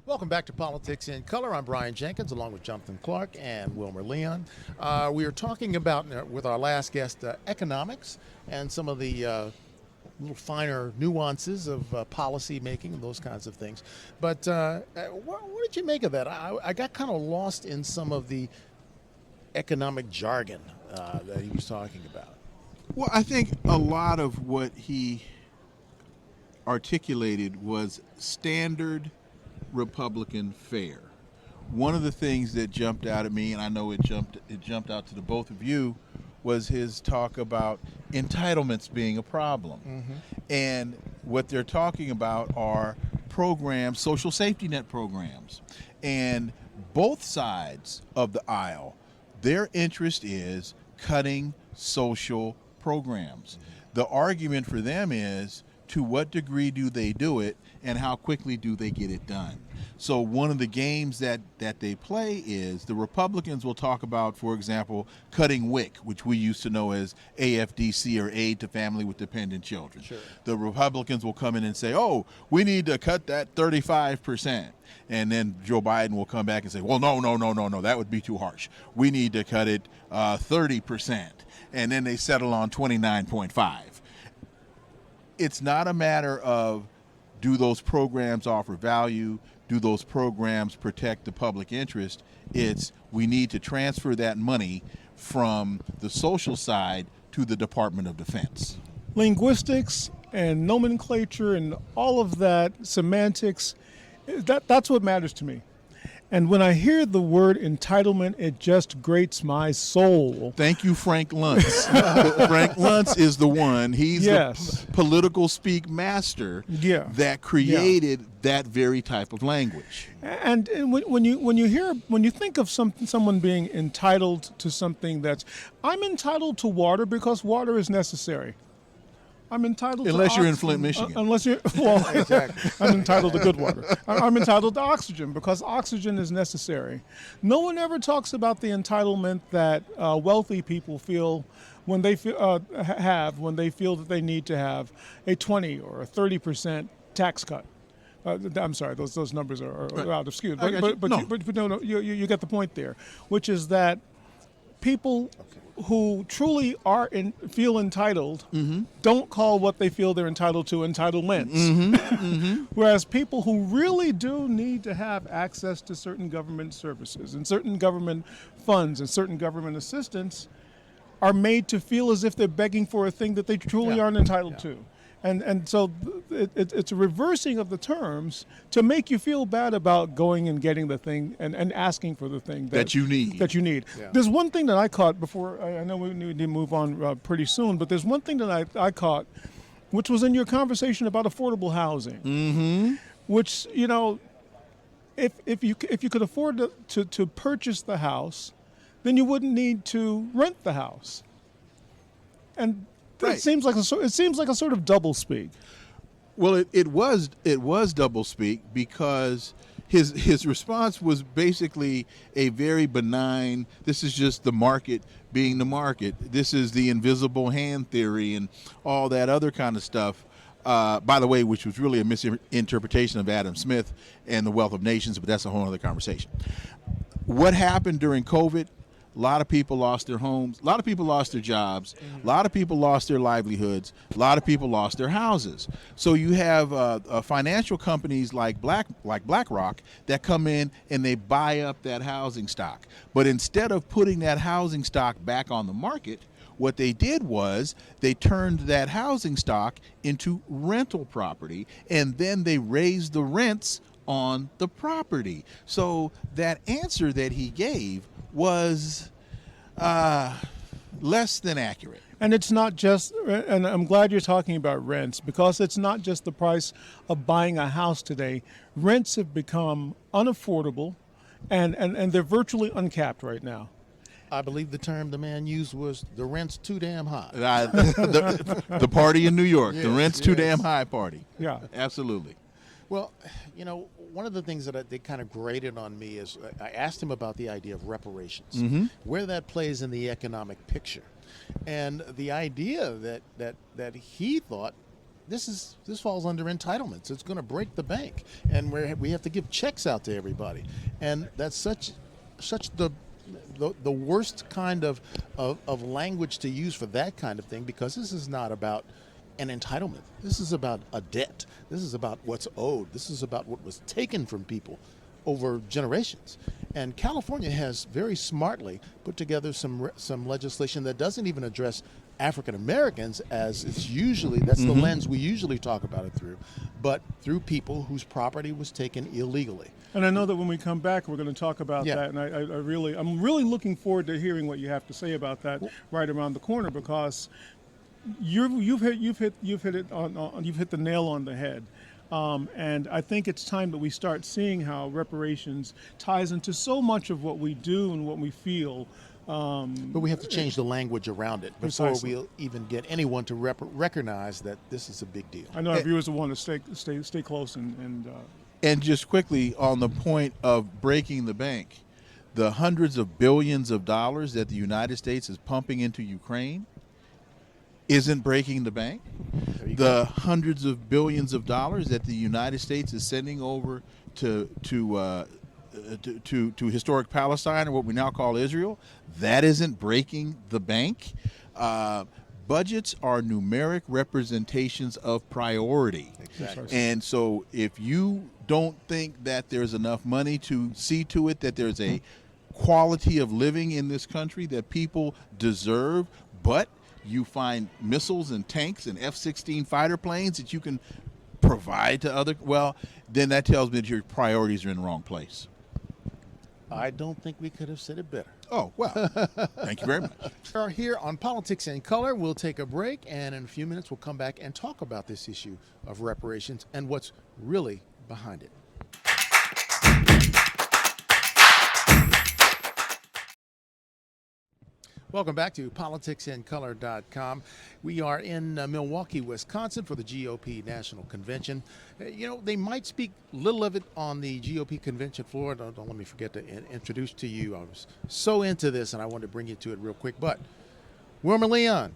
Welcome back to Politics in Color. I'm Brian Jenkins, along with Jonathan Clark and Wilmer Leon. We are talking about, with our last guest, economics and some of the little finer nuances of policy making and those kinds of things. But what did you make of that? I got kind of lost in some of the economic jargon that he was talking about. Well, I think a lot of what he articulated was standard Republican fare. One of the things that jumped out at me, and I know it jumped out to the both of you, was his talk about entitlements being a problem. Mm-hmm. And what they're talking about are programs, social safety net programs. And both sides of the aisle, their interest is cutting social programs. The argument for them is, to what degree do they do it, and how quickly do they get it done? So one of the games that they play is the Republicans will talk about, for example, cutting WIC, which we used to know as AFDC, or Aid to Family with Dependent Children. Sure. The Republicans will come in and say, oh, we need to cut that 35%. And then Joe Biden will come back and say, well, no, that would be too harsh. We need to cut it 30%. And then they settle on 29.5. It's not a matter of, do those programs offer value? Do those programs protect the public interest? It's, we need to transfer that money from the social side to the Department of Defense. Linguistics and nomenclature and all of that, semantics, that's what matters to me. And when I hear the word entitlement, it just grates my soul. Thank you, Frank Luntz. Frank Luntz is the one. He's the political speak master that created that very type of language. And when you think of someone being entitled to something, I'm entitled to water because water is necessary. I'm entitled unless to you're in Flint, Michigan. Unless you're exactly. I'm entitled to good water. I'm entitled to oxygen because oxygen is necessary. No one ever talks about the entitlement that wealthy people feel when they when they feel that they need to have a 20 or a 30% tax cut. I'm sorry, those numbers are out of skew. But no, you get the point there, which is that people who truly feel entitled don't call what they feel they're entitled to entitlements. Whereas people who really do need to have access to certain government services and certain government funds and certain government assistance are made to feel as if they're begging for a thing that they truly aren't entitled to. And so it's a reversing of the terms to make you feel bad about going and getting the thing and asking for the thing that you need. Yeah. There's one thing that I caught before, I know we need to move on pretty soon, but there's one thing that I caught, which was in your conversation about affordable housing, which, if you could afford to purchase the house, then you wouldn't need to rent the house. And right. It seems like a sort of double speak. Well, it was double speak because his response was basically a very benign, this is just the market being the market. This is the invisible hand theory and all that other kind of stuff. By the way, which was really a misinterpretation of Adam Smith and The Wealth of Nations, but that's a whole other conversation. What happened during COVID? A lot of people lost their homes. A lot of people lost their jobs. A lot of people lost their livelihoods. A lot of people lost their houses. So you have financial companies like BlackRock that come in and they buy up that housing stock. But instead of putting that housing stock back on the market, what they did was they turned that housing stock into rental property, and then they raised the rents on the property. So that answer that he gave was less than accurate. And it's not just, and I'm glad you're talking about rents, because it's not just the price of buying a house today. Rents have become unaffordable, and they're virtually uncapped right now. I believe the term the man used was the rent's too damn high. The party in New York, the rent's too damn high party. Yeah. Absolutely. Well, one of the things that they kind of grated on me is I asked him about the idea of reparations, where that plays in the economic picture. And the idea that he thought this falls under entitlements. It's going to break the bank, and we have to give checks out to everybody, and that's such the worst kind of language to use for that kind of thing, because this is not about an entitlement. This is about a debt. This is about what's owed. This is about what was taken from people over generations. And California has very smartly put together some legislation that doesn't even address African Americans, as it's usually, that's the lens we usually talk about it through, but through people whose property was taken illegally. And I know that when we come back, we're going to talk about Yeah. that. And I'm really looking forward to hearing what you have to say about that right around the corner, because you've hit the nail on the head. And I think it's time that we start seeing how reparations ties into so much of what we do and what we feel. But we have to change the language around it before Precisely. we'll even get anyone to recognize that this is a big deal. I know our viewers will want to stay close And just quickly on the point of breaking the bank, the hundreds of billions of dollars that the United States is pumping into Ukraine isn't breaking the bank. The hundreds of billions of dollars that the United States is sending over to historic Palestine, or what we now call Israel, that isn't breaking the bank. Budgets are numeric representations of priority. Exactly. And so if you don't think that there's enough money to see to it that there's a quality of living in this country that people deserve, but you find missiles and tanks and F-16 fighter planes that you can provide to other, well, then that tells me that your priorities are in the wrong place. I don't think we could have said it better. Oh, well, thank you very much. We are here on Politics in Color. We'll take a break, and in a few minutes we'll come back and talk about this issue of reparations and what's really behind it. Welcome back to politicsincolor.com. We are in Milwaukee, Wisconsin for the GOP National Convention. You know, they might speak little of it on the GOP convention floor. Don't let me forget to introduce to you. I was so into this and I wanted to bring you to it real quick. But Wilmer Leon,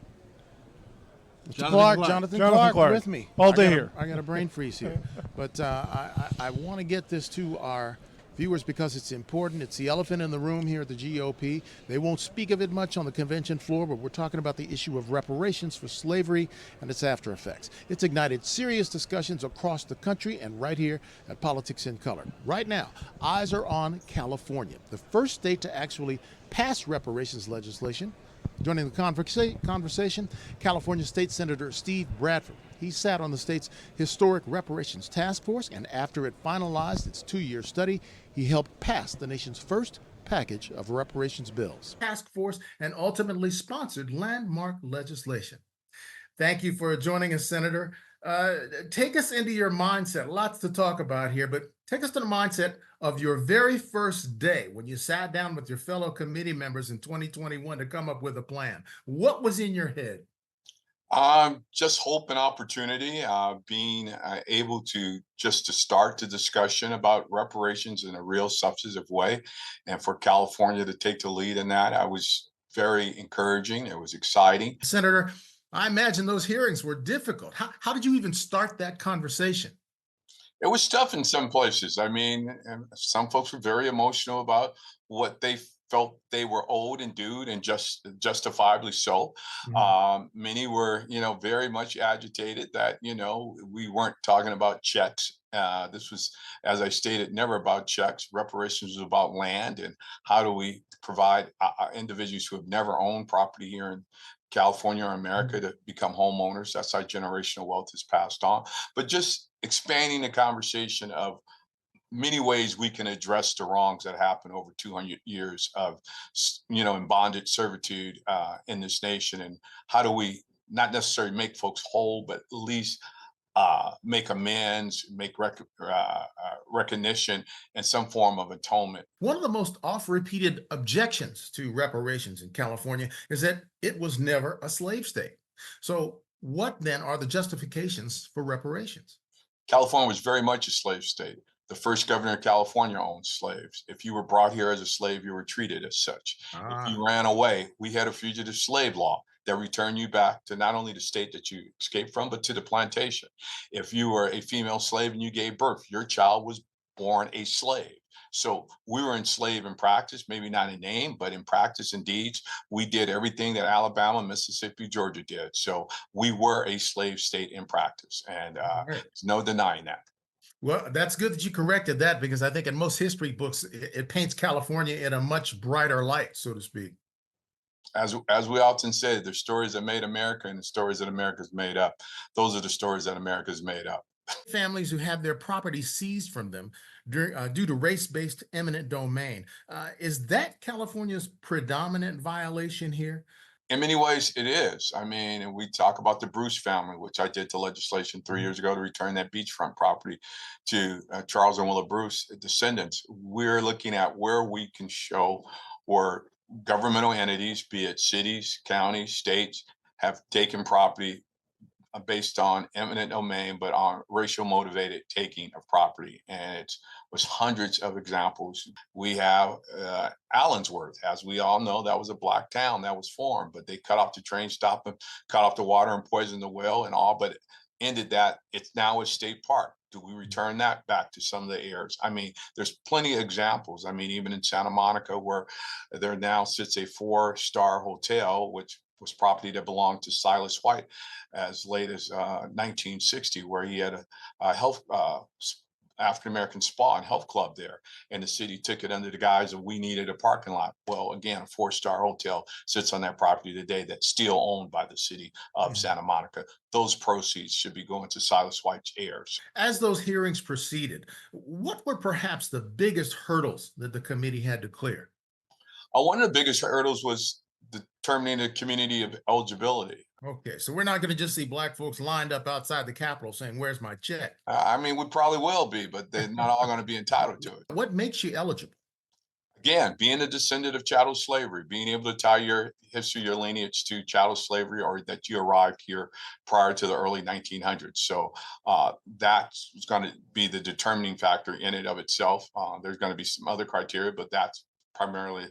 Jonathan Clark with me. All day here. I got a brain freeze here. But I want to get this to our viewers because it's important. It's the elephant in the room here at the GOP. They won't speak of it much on the convention floor, but we're talking about the issue of reparations for slavery and its after effects. It's ignited serious discussions across the country and right here at Politics in Color. Right now, eyes are on California, the first state to actually pass reparations legislation. Joining the conversation, California State Senator Steve Bradford. He sat on the state's Historic Reparations Task Force, and after it finalized its 2-year study, he helped pass the nation's first package of reparations bills. Task Force and ultimately sponsored landmark legislation. Thank you for joining us, Senator. Take us into your mindset. Lots to talk about here, but take us to the mindset of your very first day when you sat down with your fellow committee members in 2021 to come up with a plan. What was in your head? Just hope and opportunity, being able to start the discussion about reparations in a real substantive way, and for California to take the lead in that, I was very encouraging. It was exciting. Senator, I imagine those hearings were difficult. How did you even start that conversation? It was tough in some places. I mean, some folks were very emotional about what they felt they were owed and due, and justifiably so. Many were, very much agitated that, we weren't talking about checks. This was, as I stated, never about checks. Reparations was about land, and how do we provide individuals who have never owned property here in California or America to become homeowners. That's how generational wealth is passed on. But just expanding the conversation of many ways we can address the wrongs that happen over 200 years of, in bondage servitude in this nation, and how do we not necessarily make folks whole, but at least make amends, make recognition, and some form of atonement. One of the most oft-repeated objections to reparations in California is that it was never a slave state. So what then are the justifications for reparations? California was very much a slave state. The first governor of California owned slaves. If you were brought here as a slave, you were treated as such. If you ran away, we had a fugitive slave law. that return you back to not only the state that you escaped from, but to the plantation. If you were a female slave and you gave birth, your child was born a slave. So we were enslaved in practice, maybe not in name, but in practice and deeds. We did everything that Alabama, Mississippi, Georgia did. So we were a slave state in practice, and there's no denying that. Well, that's good that you corrected that, because I think in most history books, it paints California in a much brighter light, so to speak. As we often say, there's stories that made America and the stories that America's made up. Those are the stories that America's made up. Families who have their property seized from them due to race-based eminent domain. Is that California's predominant violation here? In many ways, it is. I mean, and we talk about the Bruce family, which I did the legislation 3 years ago to return that beachfront property to Charles and Willa Bruce descendants. We're looking at where we can show where governmental entities, be it cities, counties, states, have taken property based on eminent domain, but on racial motivated taking of property. And it was hundreds of examples. We have Allensworth, as we all know, that was a black town that was formed, but they cut off the train stop and cut off the water and poisoned the well and all, but ended that. It's now a state park. Do we return that back to some of the heirs? I mean, there's plenty of examples. I mean, even in Santa Monica, where there now sits a 4-star hotel, which was property that belonged to Silas White as late as 1960, where he had a health African-American spa and health club there. And the city took it under the guise of we needed a parking lot. Well, again, a 4-star hotel sits on that property today that's still owned by the city of Santa Monica. Those proceeds should be going to Silas White's heirs. As those hearings proceeded, what were perhaps the biggest hurdles that the committee had to clear? One of the biggest hurdles was determining the community of eligibility. Okay, so we're not going to just see black folks lined up outside the Capitol saying, "Where's my check?" I mean, we probably will be, but they're not all going to be entitled to it. What makes you eligible? Again, being a descendant of chattel slavery, being able to tie your history, your lineage to chattel slavery, or that you arrived here prior to the early 1900s. So that's going to be the determining factor in and of itself. There's going to be some other criteria, but that's primarily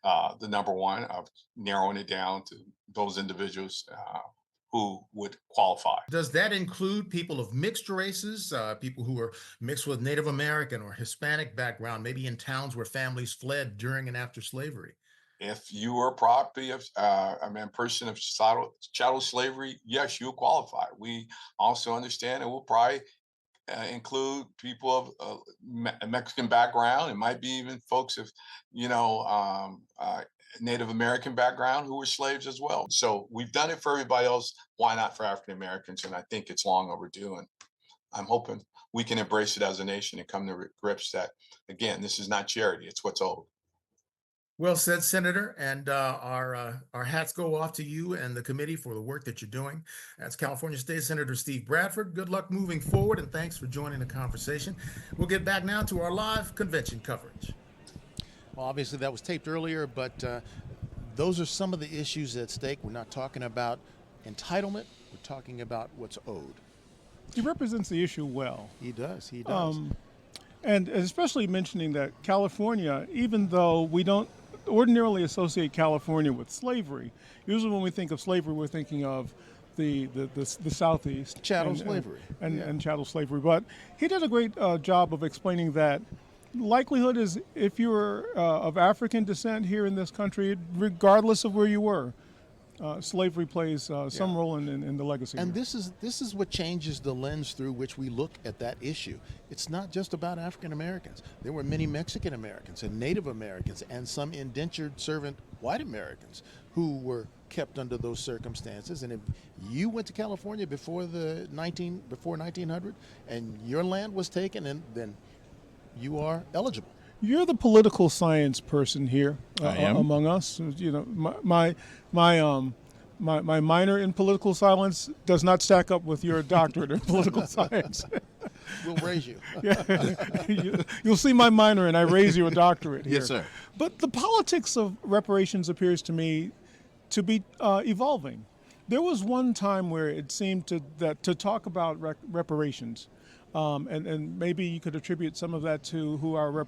the number one of narrowing it down to those individuals who would qualify. Does that include people of mixed races, people who are mixed with Native American or Hispanic background, maybe in towns where families fled during and after slavery? If you were property of, person of chattel slavery, yes, you'll qualify. We also understand it will probably include people of Mexican background. It might be even folks of, Native American background who were slaves as well. So we've done it for everybody else. Why not for African Americans? And I think it's long overdue. And I'm hoping we can embrace it as a nation and come to grips that, again, this is not charity. It's what's owed. Well said, Senator, and our hats go off to you and the committee for the work that you're doing. That's California State Senator Steve Bradford. Good luck moving forward, and thanks for joining the conversation. We'll get back now to our live convention coverage. Well, obviously that was taped earlier, but those are some of the issues at stake. We're not talking about entitlement. We're talking about what's owed. He represents the issue well. He does. He does. And especially mentioning that California, even though we don't ordinarily associate California with slavery, usually when we think of slavery, we're thinking of the Southeast. Chattel slavery. And chattel slavery. But he did a great job of explaining that likelihood is if you were of African descent here in this country, regardless of where you were, slavery plays some role in the legacy. And this is what changes the lens through which we look at that issue. It's not just about African Americans. There were many Mexican Americans and Native Americans and some indentured servant white Americans who were kept under those circumstances. And if you went to California before 1900 and your land was taken, then you are eligible. You're the political science person here among us. My minor in political science does not stack up with your doctorate in political science. We'll raise you. You'll see my minor, and I raise you a doctorate here. Yes, sir. But the politics of reparations appears to me to be evolving. There was one time where it seemed to talk about reparations. And maybe you could attribute some of that to who our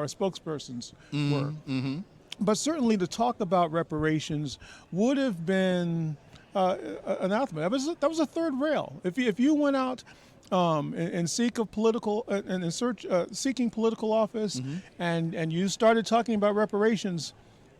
spokespersons were. Mm-hmm. But certainly to talk about reparations would have been anathema. That was a third rail. If you went out and seek a political and in search seeking political office, and you started talking about reparations,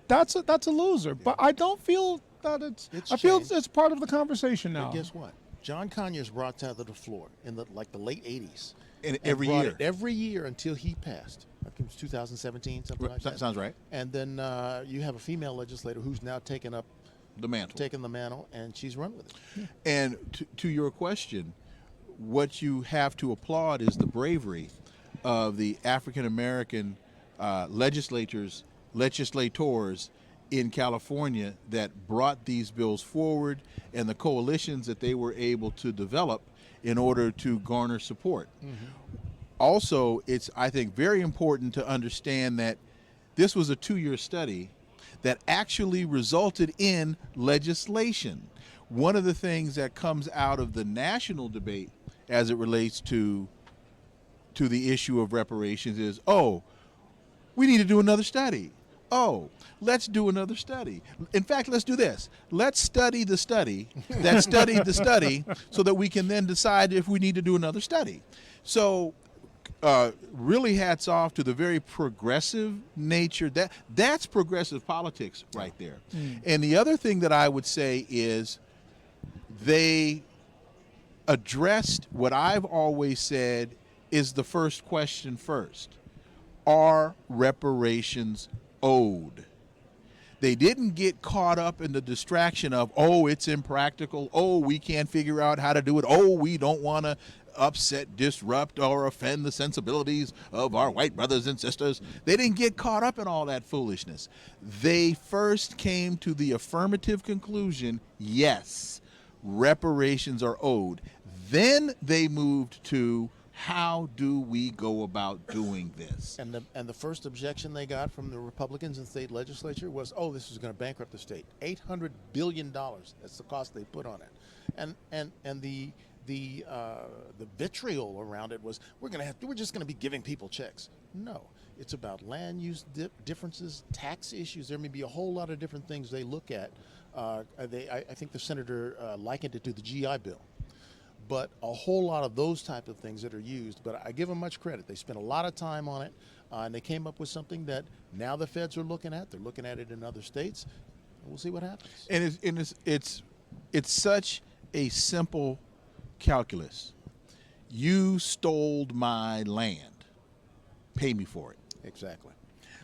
that's a loser. But I don't feel that I feel it's part of the conversation now. But guess what? John Conyers brought that to the floor in the late 80s. And Every year until he passed. I think it was 2017, something like that. Sounds right. And then you have a female legislator who's now taken the mantle, and she's run with it. And to your question, what you have to applaud is the bravery of the African American legislators in California that brought these bills forward, and the coalitions that they were able to develop in order to garner support. Also, it's, I think, very important to understand that this was a 2-year study that actually resulted in legislation. One of the things that comes out of the national debate as it relates to the issue of reparations is, oh, we need to do another study. Oh, let's do another study. In fact, let's do this. Let's study the study that studied the study so that we can then decide if we need to do another study. So really hats off to the very progressive nature. That's progressive politics right there. And the other thing that I would say is they addressed what I've always said is the first question first. Are reparations owed? They didn't get caught up in the distraction of, oh, it's impractical. Oh, we can't figure out how to do it. Oh, we don't want to upset, disrupt, or offend the sensibilities of our white brothers and sisters. They didn't get caught up in all that foolishness. They first came to the affirmative conclusion, yes, reparations are owed. Then they moved to, how do we go about doing this? And the first objection they got from the Republicans in the state legislature was, oh, this is going to bankrupt the state. $800 billion. That's the cost they put on it. And the vitriol around it was, we're just going to be giving people checks. No, it's about land use differences, tax issues. There may be a whole lot of different things they look at. I think the senator likened it to the GI Bill. But a whole lot of those type of things that are used, but I give them much credit. They spent a lot of time on it, and they came up with something that now the feds are looking at. They're looking at it in other states. We'll see what happens. And it's such a simple calculus. You stole my land. Pay me for it. Exactly.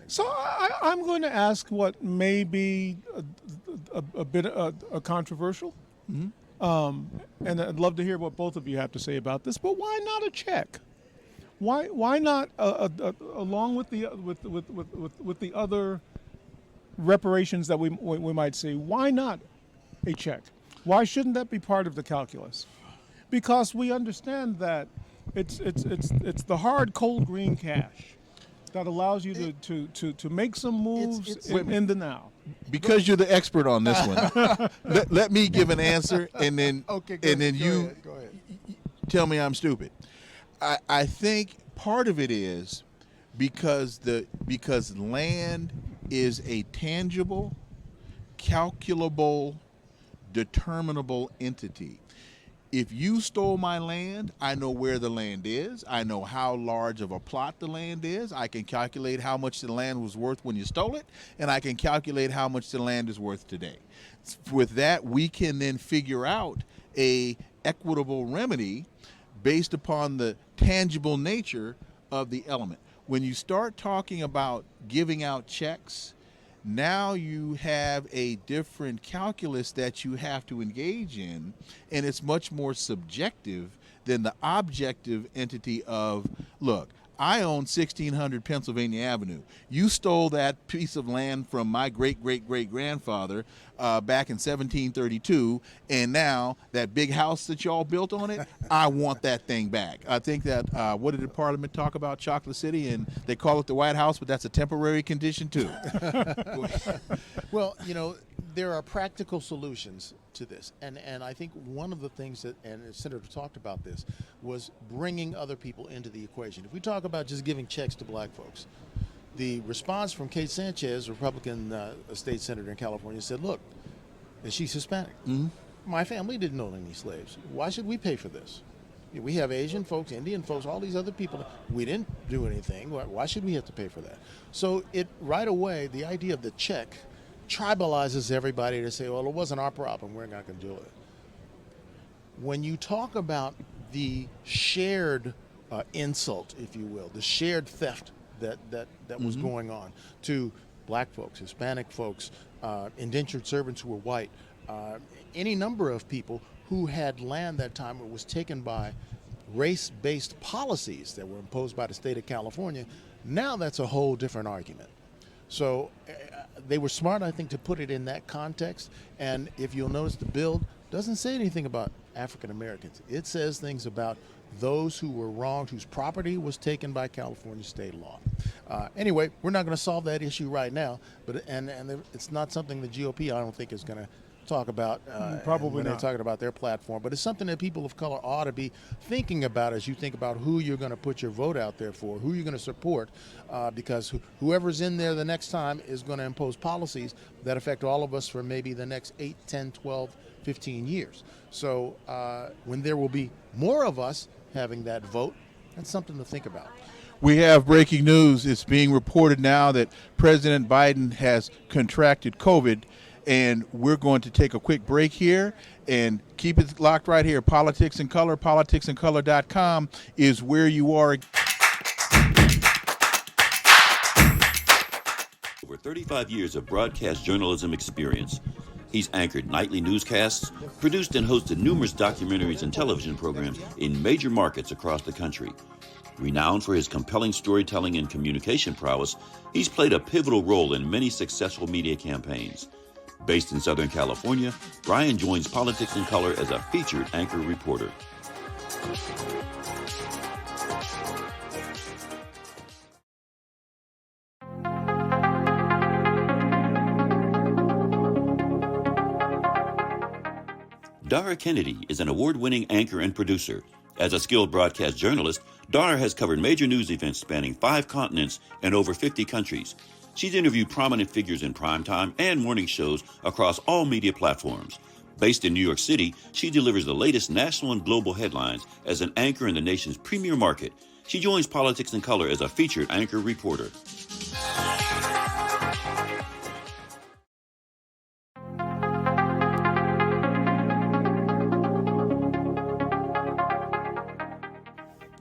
So I'm going to ask what may be a bit controversial. And I'd love to hear what both of you have to say about this. But why not a check? Why not along with the other reparations that we might see? Why not a check? Why shouldn't that be part of the calculus? Because we understand that it's the hard, cold, green cash that allows you to make some moves in the now. Because you're the expert on this one, let me give an answer, and then you go ahead. tell me I'm stupid. I think part of it is because land is a tangible, calculable, determinable entity. If you stole my land, I know where the land is. I know how large of a plot the land is. I can calculate how much the land was worth when you stole it, and I can calculate how much the land is worth today. With that, we can then figure out a equitable remedy based upon the tangible nature of the element. When you start talking about giving out checks, now you have a different calculus that you have to engage in, and it's much more subjective than the objective entity of, look, I own 1600 Pennsylvania Avenue. You stole that piece of land from my great-great-great-grandfather back in 1732, and now that big house that y'all built on it, I want that thing back. I think that, what did the Parliament talk about? Chocolate City, and they call it the White House, but that's a temporary condition too. Well, there are practical solutions to this, and I think one of the things that, and the senator talked about this, was bringing other people into the equation. If we talk about just giving checks to black folks, the response from Kate Sanchez, Republican state senator in California, said, look, and she's Hispanic. Mm-hmm. My family didn't own any slaves. Why should we pay for this? We have Asian folks, Indian folks, all these other people. We didn't do anything. Why should we have to pay for that? So it right away, the idea of the check tribalizes everybody to say, well, it wasn't our problem. We're not going to do it. When you talk about the shared insult, if you will, the shared theft that was going on to black folks, Hispanic folks, indentured servants who were white, any number of people who had land that time it was taken by race-based policies that were imposed by the state of California, now that's a whole different argument. So they were smart, I think, to put it in that context. And if you'll notice, the bill doesn't say anything about African Americans. It says things about those who were wronged, whose property was taken by California state law. Anyway, we're not going to solve that issue right now, but and it's not something the GOP, I don't think, is going to talk about probably when not. they're talking about their platform, but it's something that people of color ought to be thinking about as you think about who you're going to put your vote out there for, who you're going to support, because whoever's in there the next time is going to impose policies that affect all of us for maybe the next 8, 10, 12, 15 years. So when there will be more of us having that vote, that's something to think about. We have breaking news. It's being reported now that President Biden has contracted COVID. And we're going to take a quick break here and keep it locked right here. Politics in Color, politicsincolor.com is where you are. Over 35 years of broadcast journalism experience. He's anchored nightly newscasts, produced and hosted numerous documentaries and television programs in major markets across the country. Renowned for his compelling storytelling and communication prowess, he's played a pivotal role in many successful media campaigns. Based in Southern California, Brian joins Politics in Color as a featured anchor reporter. Dara Kennedy is an award-winning anchor and producer. As a skilled broadcast journalist, Dara has covered major news events spanning 5 continents and over 50 countries. She's interviewed prominent figures in primetime and morning shows across all media platforms. Based in New York City, she delivers the latest national and global headlines as an anchor in the nation's premier market. She joins Politics in Color as a featured anchor reporter.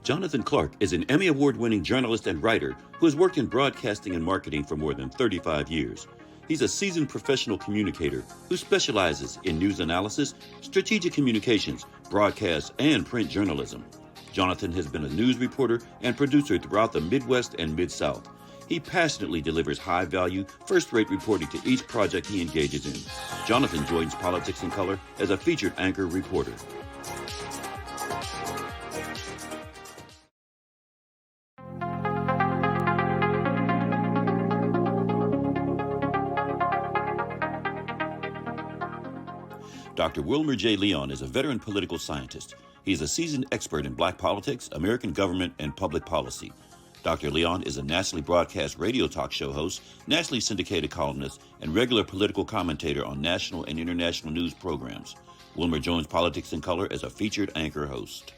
Jonathan Clark is an Emmy Award-winning journalist and writer who has worked in broadcasting and marketing for more than 35 years. He's a seasoned professional communicator who specializes in news analysis, strategic communications, broadcast, and print journalism. Jonathan has been a news reporter and producer throughout the Midwest and Mid-South. He passionately delivers high-value, first-rate reporting to each project he engages in. Jonathan joins Politics in Color as a featured anchor reporter. Dr. Wilmer J. Leon is a veteran political scientist. He is a seasoned expert in black politics, American government, and public policy. Dr. Leon is a nationally broadcast radio talk show host, nationally syndicated columnist, and regular political commentator on national and international news programs. Wilmer joins Politics in Color as a featured anchor host.